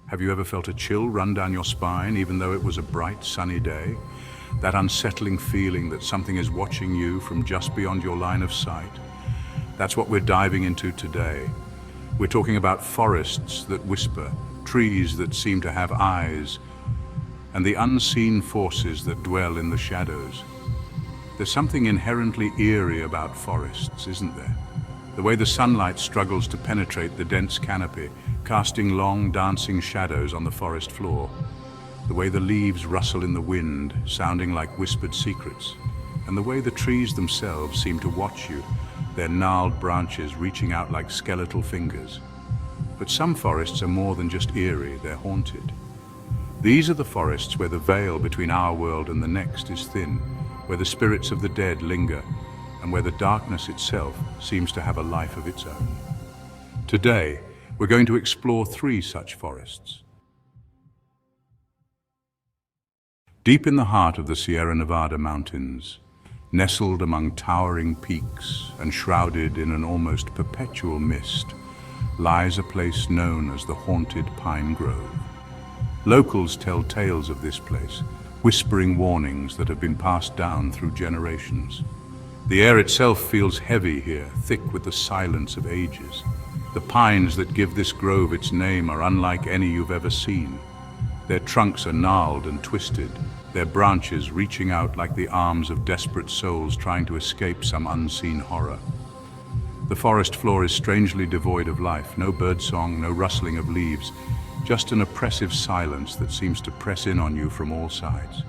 Have you ever felt a chill run down your spine, even though it was a bright, sunny day? That unsettling feeling that something is watching you from just beyond your line of sight? That's what we're diving into today. We're talking about forests that whisper, trees that seem to have eyes, and the unseen forces that dwell in the shadows. There's something inherently eerie about forests, isn't there? The way the sunlight struggles to penetrate the dense canopy, casting long, dancing shadows on the forest floor. The way the leaves rustle in the wind, sounding like whispered secrets. And the way the trees themselves seem to watch you, their gnarled branches reaching out like skeletal fingers. But some forests are more than just eerie, they're haunted. These are the forests where the veil between our world and the next is thin, where the spirits of the dead linger, and where the darkness itself seems to have a life of its own. Today, we're going to explore 3 such forests. Deep in the heart of the Sierra Nevada mountains, nestled among towering peaks and shrouded in an almost perpetual mist, lies a place known as the Haunted Pine Grove. Locals tell tales of this place, whispering warnings that have been passed down through generations. The air itself feels heavy here, thick with the silence of ages. The pines that give this grove its name are unlike any you've ever seen. Their trunks are gnarled and twisted, their branches reaching out like the arms of desperate souls trying to escape some unseen horror. The forest floor is strangely devoid of life, no birdsong, no rustling of leaves, just an oppressive silence that seems to press in on you from all sides.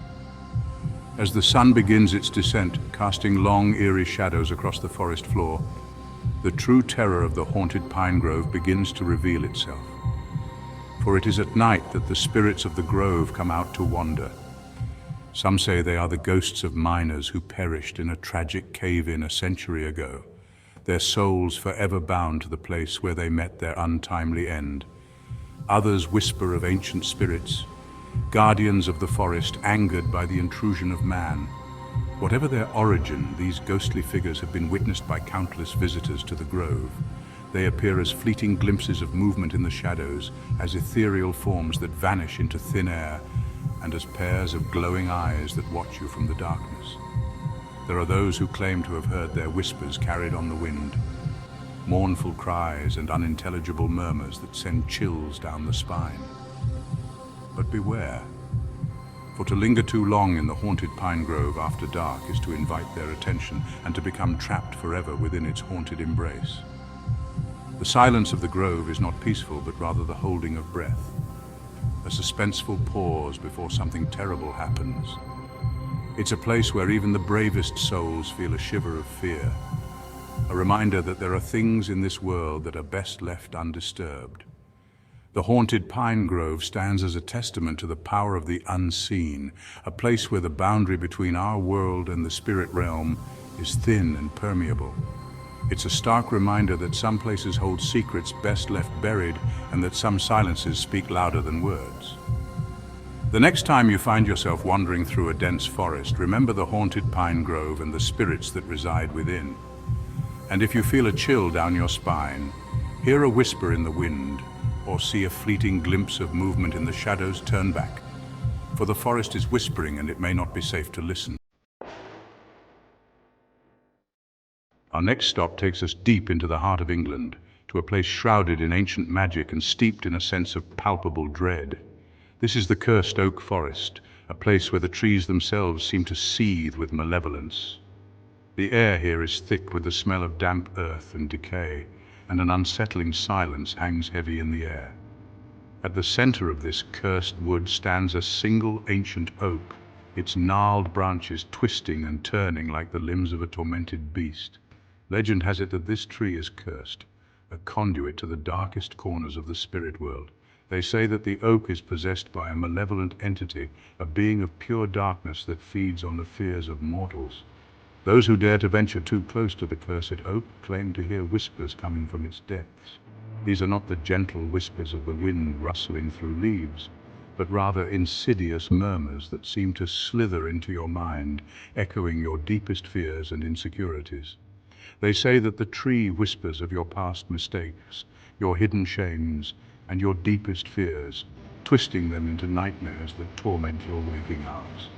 As the sun begins its descent, casting long, eerie shadows across the forest floor, the true terror of the haunted pine grove begins to reveal itself. For it is at night that the spirits of the grove come out to wander. Some say they are the ghosts of miners who perished in a tragic cave-in a century ago, their souls forever bound to the place where they met their untimely end. Others whisper of ancient spirits, guardians of the forest angered by the intrusion of man. Whatever their origin, these ghostly figures have been witnessed by countless visitors to the grove. They appear as fleeting glimpses of movement in the shadows, as ethereal forms that vanish into thin air, and as pairs of glowing eyes that watch you from the darkness. There are those who claim to have heard their whispers carried on the wind, mournful cries and unintelligible murmurs that send chills down the spine. But beware, for to linger too long in the haunted pine grove after dark is to invite their attention and to become trapped forever within its haunted embrace. The silence of the grove is not peaceful, but rather the holding of breath, a suspenseful pause before something terrible happens. It's a place where even the bravest souls feel a shiver of fear, a reminder that there are things in this world that are best left undisturbed. The haunted pine grove stands as a testament to the power of the unseen, a place where the boundary between our world and the spirit realm is thin and permeable. It's a stark reminder that some places hold secrets best left buried, and that some silences speak louder than words. The next time you find yourself wandering through a dense forest, remember the haunted pine grove and the spirits that reside within. And if you feel a chill down your spine, hear a whisper in the wind, or see a fleeting glimpse of movement in the shadows, turn back. For the forest is whispering, and it may not be safe to listen. Our next stop takes us deep into the heart of England, to a place shrouded in ancient magic and steeped in a sense of palpable dread. This is the cursed oak forest, a place where the trees themselves seem to seethe with malevolence. The air here is thick with the smell of damp earth and decay, and an unsettling silence hangs heavy in the air. At the center of this cursed wood stands a single ancient oak, its gnarled branches twisting and turning like the limbs of a tormented beast. Legend has it that this tree is cursed, a conduit to the darkest corners of the spirit world. They say that the oak is possessed by a malevolent entity, a being of pure darkness that feeds on the fears of mortals. Those who dare to venture too close to the cursed oak claim to hear whispers coming from its depths. These are not the gentle whispers of the wind rustling through leaves, but rather insidious murmurs that seem to slither into your mind, echoing your deepest fears and insecurities. They say that the tree whispers of your past mistakes, your hidden shames, and your deepest fears, twisting them into nightmares that torment your waking hours.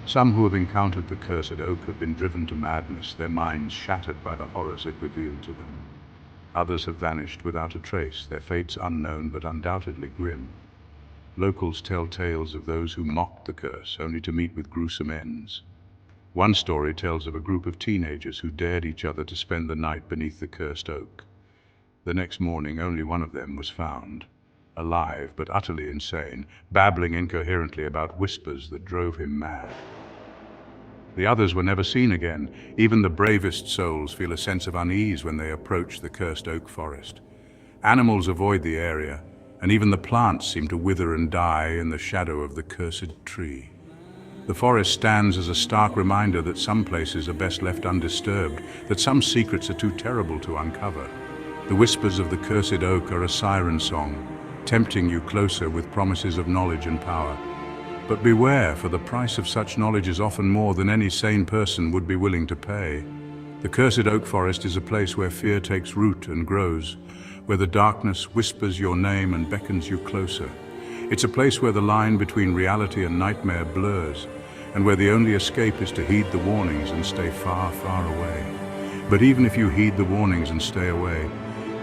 Some who have encountered the cursed oak have been driven to madness, their minds shattered by the horrors it revealed to them. Others have vanished without a trace, their fates unknown but undoubtedly grim. Locals tell tales of those who mocked the curse, only to meet with gruesome ends. One story tells of a group of teenagers who dared each other to spend the night beneath the cursed oak. The next morning, only one of them was found, alive but utterly insane, babbling incoherently about whispers that drove him mad. The others were never seen again. Even the bravest souls feel a sense of unease when they approach the cursed oak forest. Animals avoid the area, and even the plants seem to wither and die in the shadow of the cursed tree. The forest stands as a stark reminder that some places are best left undisturbed, that some secrets are too terrible to uncover. The whispers of the cursed oak are a siren song, tempting you closer with promises of knowledge and power. But beware, for the price of such knowledge is often more than any sane person would be willing to pay. The cursed oak forest is a place where fear takes root and grows, where the darkness whispers your name and beckons you closer. It's a place where the line between reality and nightmare blurs, and where the only escape is to heed the warnings and stay far, far away. But even if you heed the warnings and stay away,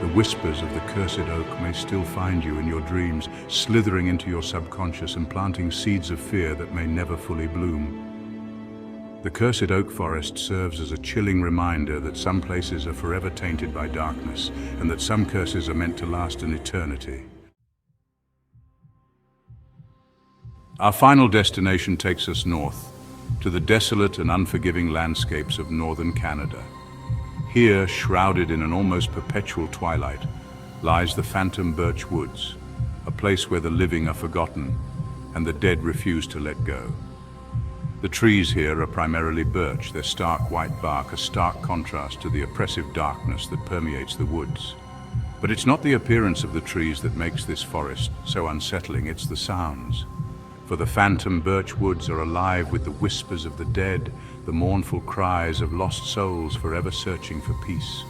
the whispers of the cursed oak may still find you in your dreams, slithering into your subconscious and planting seeds of fear that may never fully bloom. The cursed oak forest serves as a chilling reminder that some places are forever tainted by darkness, and that some curses are meant to last an eternity. Our final destination takes us north, to the desolate and unforgiving landscapes of northern Canada. Here, shrouded in an almost perpetual twilight, lies the Phantom Birch Woods, a place where the living are forgotten and the dead refuse to let go. The trees here are primarily birch, their stark white bark a stark contrast to the oppressive darkness that permeates the woods. But it's not the appearance of the trees that makes this forest so unsettling, it's the sounds. For the Phantom Birch Woods are alive with the whispers of the dead, the mournful cries of lost souls forever searching for peace.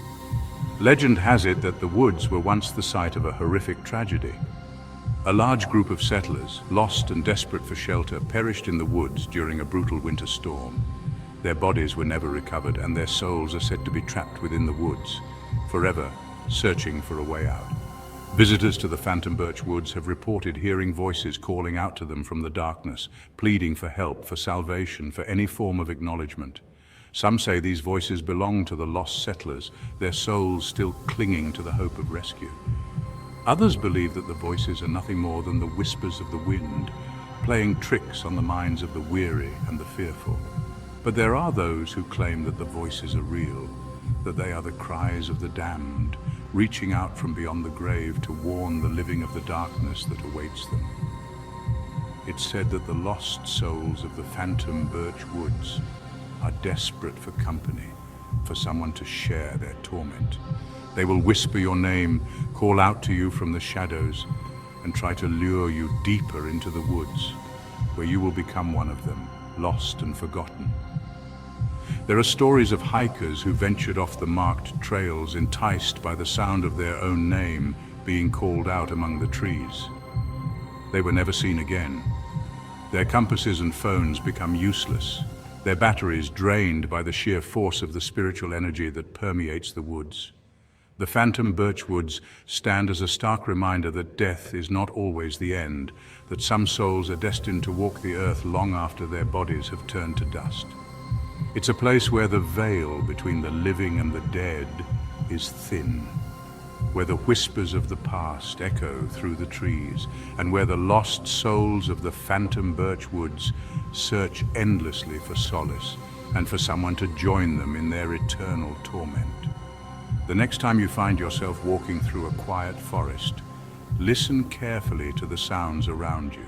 Legend has it that the woods were once the site of a horrific tragedy. A large group of settlers, lost and desperate for shelter, perished in the woods during a brutal winter storm. Their bodies were never recovered, and their souls are said to be trapped within the woods, forever searching for a way out. Visitors to the Phantom Birch Woods have reported hearing voices calling out to them from the darkness, pleading for help, for salvation, for any form of acknowledgement. Some say these voices belong to the lost settlers, their souls still clinging to the hope of rescue. Others believe that the voices are nothing more than the whispers of the wind, playing tricks on the minds of the weary and the fearful. But there are those who claim that the voices are real, that they are the cries of the damned, reaching out from beyond the grave to warn the living of the darkness that awaits them. It's said that the lost souls of the Phantom Birch Woods are desperate for company, for someone to share their torment. They will whisper your name, call out to you from the shadows, and try to lure you deeper into the woods, where you will become one of them, lost and forgotten. There are stories of hikers who ventured off the marked trails, enticed by the sound of their own name being called out among the trees. They were never seen again. Their compasses and phones become useless, their batteries drained by the sheer force of the spiritual energy that permeates the woods. The Phantom Birch Woods stand as a stark reminder that death is not always the end, that some souls are destined to walk the earth long after their bodies have turned to dust. It's a place where the veil between the living and the dead is thin, where the whispers of the past echo through the trees, and where the lost souls of the Phantom Birch Woods search endlessly for solace and for someone to join them in their eternal torment. The next time you find yourself walking through a quiet forest, listen carefully to the sounds around you.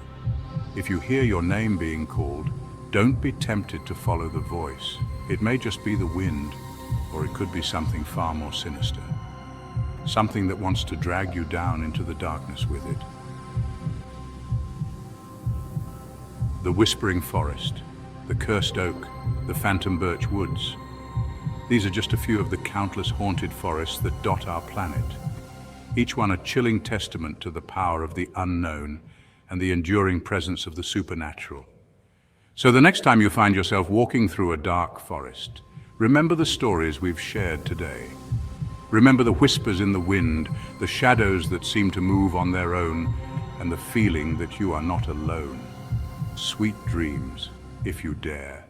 If you hear your name being called, don't be tempted to follow the voice. It may just be the wind, or it could be something far more sinister. Something that wants to drag you down into the darkness with it. The Whispering Forest, the Cursed Oak, the Phantom Birch Woods. These are just a few of the countless haunted forests that dot our planet. Each one a chilling testament to the power of the unknown and the enduring presence of the supernatural. So the next time you find yourself walking through a dark forest, remember the stories we've shared today. Remember the whispers in the wind, the shadows that seem to move on their own, and the feeling that you are not alone. Sweet dreams, if you dare.